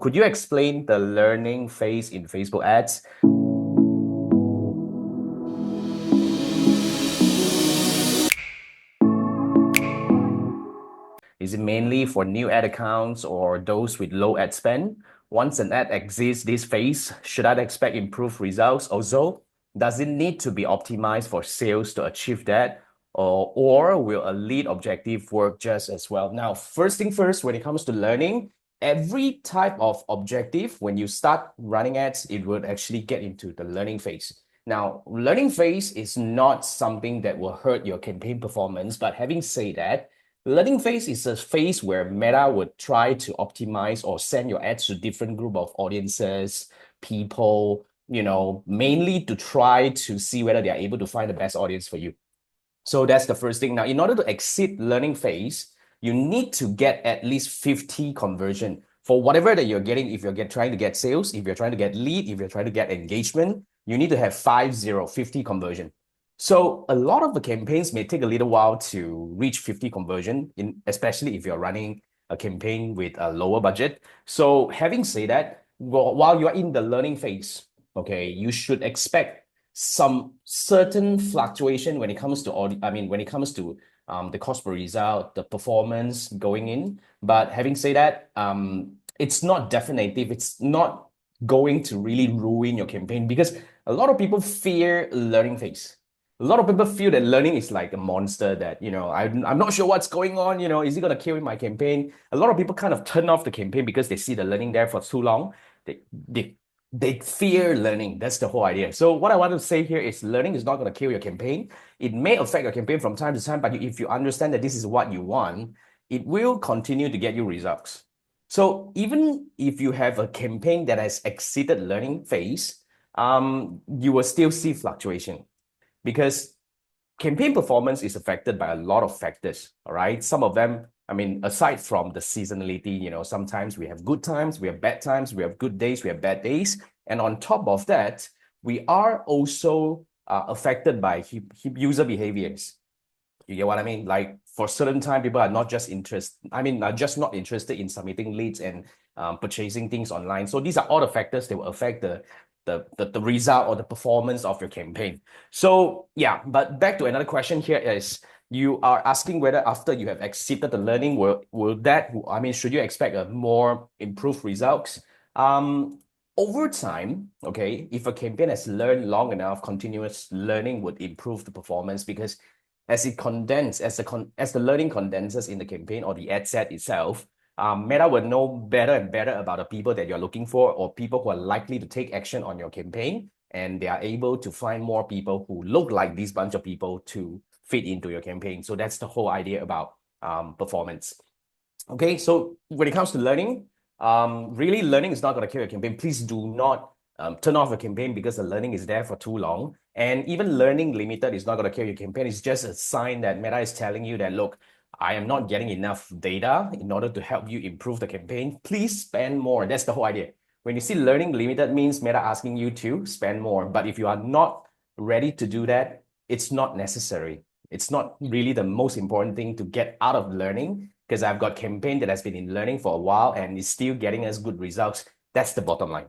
Could you explain the learning phase in Facebook ads? Is it mainly for new ad accounts or those with low ad spend? Once an ad exits this phase, should I expect improved results also? Does it need to be optimized for sales to achieve that? Or will a lead objective work just as well? Now, first thing first, when it comes to learning, every type of objective, when you start running ads, it would actually get into the learning phase. Now, learning phase is not something that will hurt your campaign performance, but having said that, learning phase is a phase where Meta would try to optimize or send your ads to different group of audiences, people, mainly to try to see whether they are able to find the best audience for you. So that's the first thing. Now, in order to exit learning phase, you need to get at least 50 conversion for whatever that you're getting. If you're trying to get sales, if you're trying to get lead, if you're trying to get engagement, you need to have 50 conversion. So a lot of the campaigns may take a little while to reach 50 conversion, especially if you're running a campaign with a lower budget. So having said that, while you're in the learning phase, okay, you should expect some certain fluctuation when it comes to when it comes to the cost per result, the performance going in. But having said that, it's not definitive. It's not going to really ruin your campaign because a lot of people fear learning phase. A lot of people feel that learning is like a monster that, I'm not sure what's going on, is it going to kill my campaign? A lot of people kind of turn off the campaign because they see the learning there for too long. They they fear learning. That's the whole idea. So what I want to say here is learning is not going to kill your campaign. It may affect your campaign from time to time, but if you understand that this is what you want, it will continue to get you results. So even if you have a campaign that has exceeded learning phase, you will still see fluctuation because campaign performance is affected by a lot of factors. All right. Some of them, aside from the seasonality, sometimes we have good times, we have bad times, we have good days, we have bad days. And on top of that, we are also affected by user behaviors. You get what I mean? Like for certain time, people are not just are just not interested in submitting leads and purchasing things online. So these are all the factors that will affect the result or the performance of your campaign. So yeah, but back to another question here is you are asking whether after you have exceeded the learning, should you expect a more improved results? Over time, okay, if a campaign has learned long enough, continuous learning would improve the performance because as the learning condenses in the campaign or the ad set itself, Meta will know better and better about the people that you're looking for or people who are likely to take action on your campaign. And they are able to find more people who look like this bunch of people to fit into your campaign. So that's the whole idea about performance. Okay, so when it comes to learning, really learning is not going to kill your campaign. Please do not turn off a campaign because the learning is there for too long. And even learning limited is not going to kill your campaign. It's just a sign that Meta is telling you that, look, I am not getting enough data in order to help you improve the campaign. Please spend more. That's the whole idea. When you see learning limited means Meta asking you to spend more. But if you are not ready to do that, it's not necessary. It's not really the most important thing to get out of learning because I've got campaign that has been in learning for a while and is still getting us good results. That's the bottom line.